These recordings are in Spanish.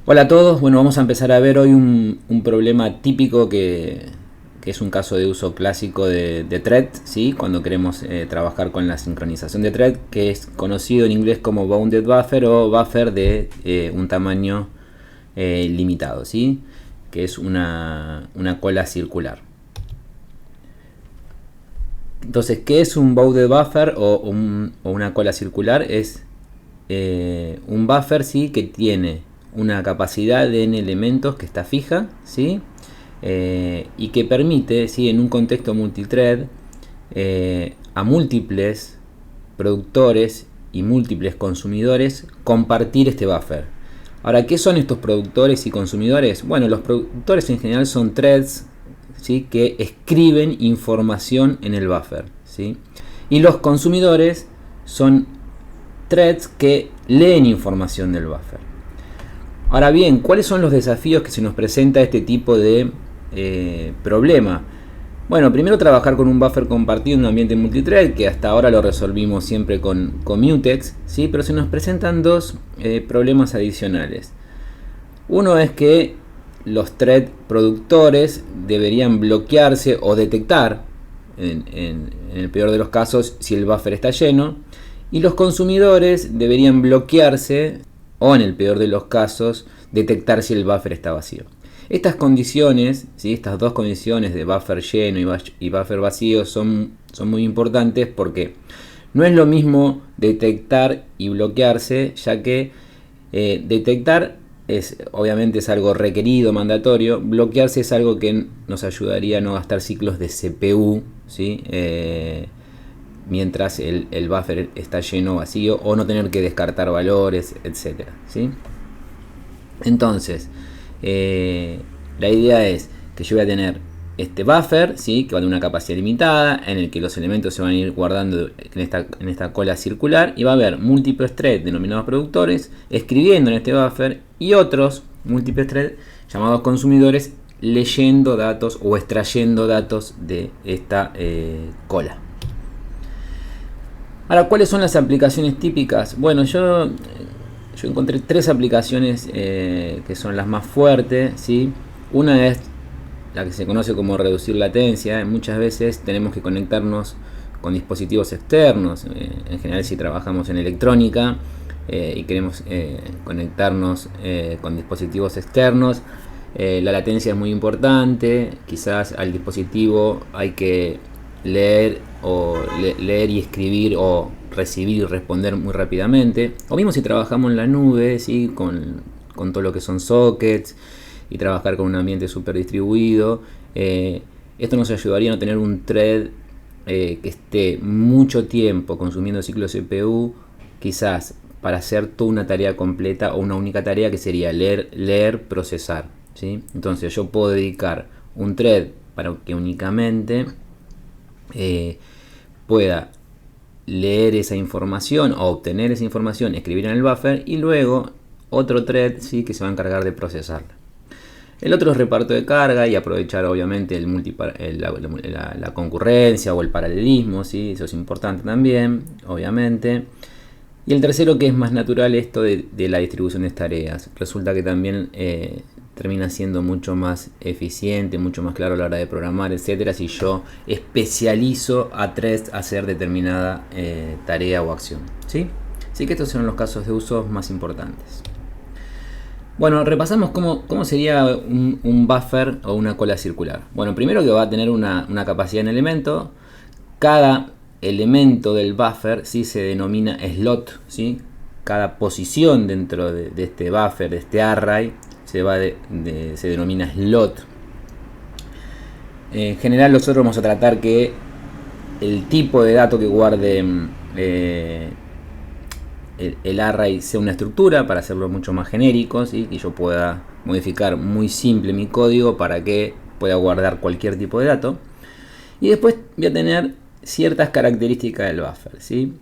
Hola a todos, bueno, vamos a empezar a ver hoy un problema típico que es un caso de uso clásico de thread, ¿sí? Cuando queremos trabajar con la sincronización de thread, que es conocido en inglés como bounded buffer o buffer de un tamaño limitado, ¿sí? Que es una cola circular. Entonces, ¿qué es un bounded buffer o una cola circular? Es un buffer, ¿sí? Que tiene una capacidad de n elementos que está fija, ¿sí? Y que permite, ¿sí? En un contexto multithread, a múltiples productores y múltiples consumidores compartir este buffer. Ahora, ¿qué son estos productores y consumidores? Bueno, los productores en general son threads, ¿sí? Que escriben información en el buffer, ¿sí? Y los consumidores son threads que leen información del buffer. Ahora bien, ¿cuáles son los desafíos que se nos presenta este tipo de problema? Bueno, primero trabajar con un buffer compartido en un ambiente multithread, que hasta ahora lo resolvimos siempre con mutex, ¿sí? Pero se nos presentan dos problemas adicionales. Uno es que los thread productores deberían bloquearse o detectar, en el peor de los casos, si el buffer está lleno, y los consumidores deberían bloquearse o, en el peor de los casos, detectar si el buffer está vacío. Estas condiciones, ¿sí? Estas dos condiciones de buffer lleno y buffer vacío son muy importantes porque no es lo mismo detectar y bloquearse, ya que detectar obviamente es algo requerido, mandatorio. Bloquearse es algo que nos ayudaría a no gastar ciclos de CPU, ¿sí? Mientras el buffer está lleno o vacío, o no tener que descartar valores, etc. ¿sí? Entonces, la idea es que yo voy a tener este buffer, ¿sí? Que va a tener una capacidad limitada, en el que los elementos se van a ir guardando en esta cola circular, y va a haber múltiples threads denominados productores escribiendo en este buffer, y otros múltiples threads llamados consumidores leyendo datos o extrayendo datos de esta cola. Ahora, ¿cuáles son las aplicaciones típicas? Bueno, yo encontré tres aplicaciones que son las más fuertes, ¿sí? Una es la que se conoce como reducir latencia. Muchas veces tenemos que conectarnos con dispositivos externos, en general si trabajamos en electrónica y queremos conectarnos con dispositivos externos. La latencia es muy importante, quizás al dispositivo hay que leer y escribir o recibir y responder muy rápidamente, o mismo si trabajamos en la nube, ¿sí? con todo lo que son sockets, y trabajar con un ambiente súper distribuido. Esto nos ayudaría a no tener un thread que esté mucho tiempo consumiendo ciclos CPU, quizás para hacer toda una tarea completa o una única tarea que sería leer, procesar, ¿sí? Entonces yo puedo dedicar un thread para que únicamente pueda leer esa información o obtener esa información, escribir en el buffer, y luego otro thread, ¿sí? Que se va a encargar de procesarla. El otro es reparto de carga y aprovechar obviamente la concurrencia o el paralelismo, ¿sí? Eso es importante también, obviamente. Y el tercero, que es más natural, esto de la distribución de tareas. Resulta que también termina siendo mucho más eficiente, mucho más claro a la hora de programar, etcétera, si yo especializo a threads a hacer determinada tarea o acción, ¿sí? Así que estos son los casos de uso más importantes. Bueno, repasamos cómo sería un buffer o una cola circular. Bueno, primero que va a tener una capacidad en elemento. Cada elemento del buffer, ¿sí? Se denomina slot, ¿sí? Cada posición dentro de este buffer, de este array, se denomina slot. En general nosotros vamos a tratar que el tipo de dato que guarde el array sea una estructura, para hacerlo mucho más genérico, ¿sí? Que yo pueda modificar muy simple mi código para que pueda guardar cualquier tipo de dato. Y después voy a tener ciertas características del buffer, ¿sí?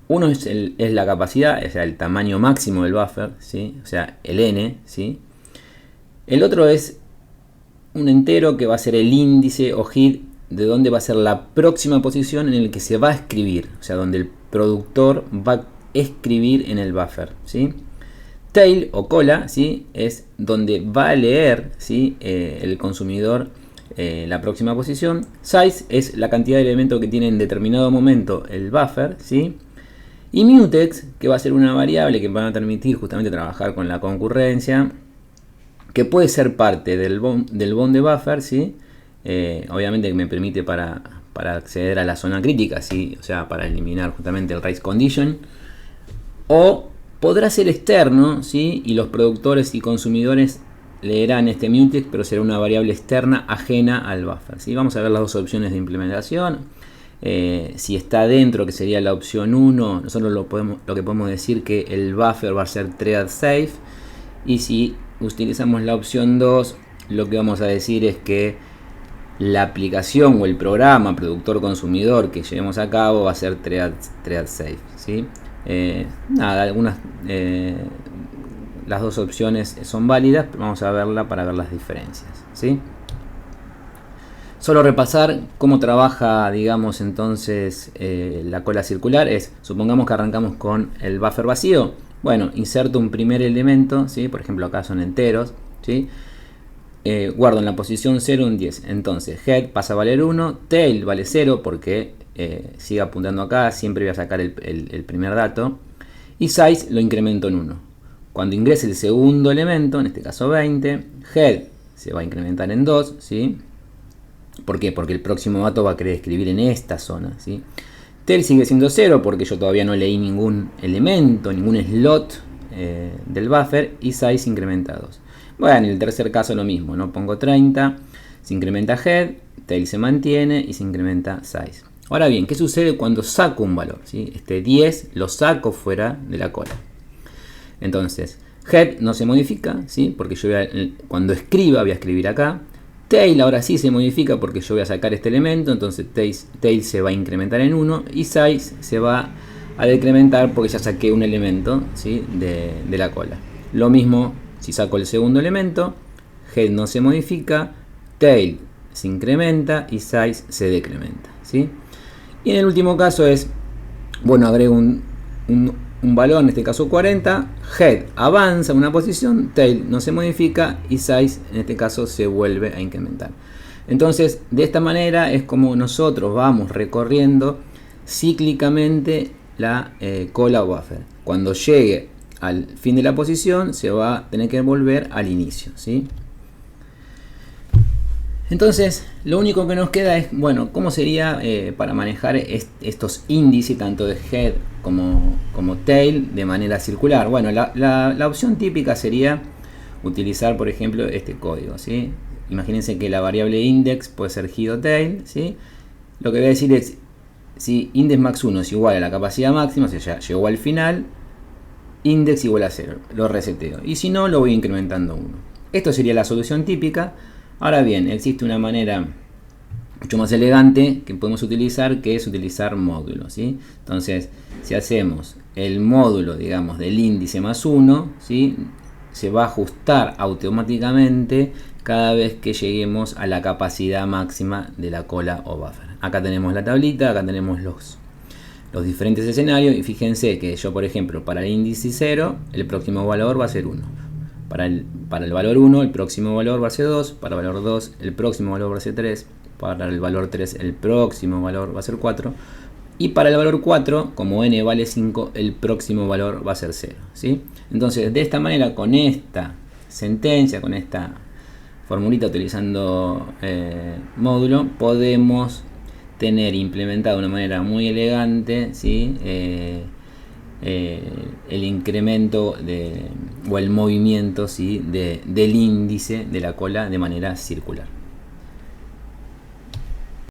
Uno es la capacidad, o sea, el tamaño máximo del buffer, ¿sí? O sea, el n, ¿sí? El otro es un entero que va a ser el índice o head de donde va a ser la próxima posición en el que se va a escribir, o sea, donde el productor va a escribir en el buffer, ¿sí? Tail o cola, ¿sí? Es donde va a leer, ¿sí? El consumidor la próxima posición. Size es la cantidad de elementos que tiene en determinado momento el buffer, ¿sí? Y mutex, que va a ser una variable que va a permitir justamente trabajar con la concurrencia, que puede ser parte del bound de buffer, ¿sí? Obviamente que me permite para acceder a la zona crítica, ¿sí? O sea, para eliminar justamente el race condition. O podrá ser externo, ¿sí? Y los productores y consumidores leerán este mutex, pero será una variable externa ajena al buffer, ¿sí? Vamos a ver las dos opciones de implementación. Si está dentro, que sería la opción 1, nosotros lo que podemos decir que el buffer va a ser thread safe. Y si utilizamos la opción 2, lo que vamos a decir es que la aplicación o el programa productor consumidor que llevemos a cabo va a ser thread safe, ¿sí? Nada, las dos opciones son válidas, pero vamos a verla para ver las diferencias, ¿sí? Solo repasar cómo trabaja, digamos, entonces la cola circular es, supongamos que arrancamos con el buffer vacío. Bueno, inserto un primer elemento, ¿sí? Por ejemplo, acá son enteros, ¿sí? Guardo en la posición 0 un 10. Entonces, head pasa a valer 1, tail vale 0 porque sigue apuntando acá, siempre voy a sacar el primer dato. Y size lo incremento en 1. Cuando ingrese el segundo elemento, en este caso 20, head se va a incrementar en 2, ¿sí? ¿Por qué? Porque el próximo dato va a querer escribir en esta zona, ¿sí? Tail sigue siendo 0 porque yo todavía no leí ningún elemento, ningún slot del buffer, y size incrementa a 2. Bueno, en el tercer caso lo mismo, ¿no? Pongo 30, se incrementa head, tail se mantiene y se incrementa size. Ahora bien, ¿qué sucede cuando saco un valor? ¿Sí? Este 10 lo saco fuera de la cola. Entonces, head no se modifica, ¿sí? Porque yo cuando escriba voy a escribir acá. Tail ahora sí se modifica porque yo voy a sacar este elemento, entonces tail se va a incrementar en 1 y size se va a decrementar porque ya saqué un elemento, ¿sí? de la cola. Lo mismo si saco el segundo elemento, head no se modifica, tail se incrementa y size se decrementa, ¿sí? Y en el último caso es, bueno, agrego un valor, en este caso 40, head avanza una posición, tail no se modifica y size en este caso se vuelve a incrementar. Entonces, de esta manera es como nosotros vamos recorriendo cíclicamente la cola o buffer. Cuando llegue al fin de la posición se va a tener que volver al inicio, ¿sí? Entonces, lo único que nos queda es, bueno, ¿cómo sería para manejar estos índices, tanto de head como tail, de manera circular? Bueno, la opción típica sería utilizar, por ejemplo, este código, ¿sí? Imagínense que la variable index puede ser head o tail, ¿sí? Lo que voy a decir es, si index max 1 es igual a la capacidad máxima, o sea, ya llegó al final, index igual a 0, lo reseteo. Y si no, lo voy incrementando 1. Esto sería la solución típica. Ahora bien, existe una manera mucho más elegante que podemos utilizar, que es utilizar módulos, ¿sí? Entonces, si hacemos el módulo, digamos, del índice más 1, ¿sí? Se va a ajustar automáticamente cada vez que lleguemos a la capacidad máxima de la cola o buffer. Acá tenemos la tablita, acá tenemos los diferentes escenarios, y fíjense que yo, por ejemplo, para el índice 0, el próximo valor va a ser 1. Para el valor 1, el próximo valor va a ser 2. Para el valor 2, el próximo valor va a ser 3. Para el valor 3, el próximo valor va a ser 4. Y para el valor 4, como n vale 5, el próximo valor va a ser 0, ¿sí? Entonces, de esta manera, con esta sentencia, con esta formulita utilizando módulo, podemos tener implementado de una manera muy elegante, ¿sí? El incremento o el movimiento, ¿sí? del índice de la cola de manera circular.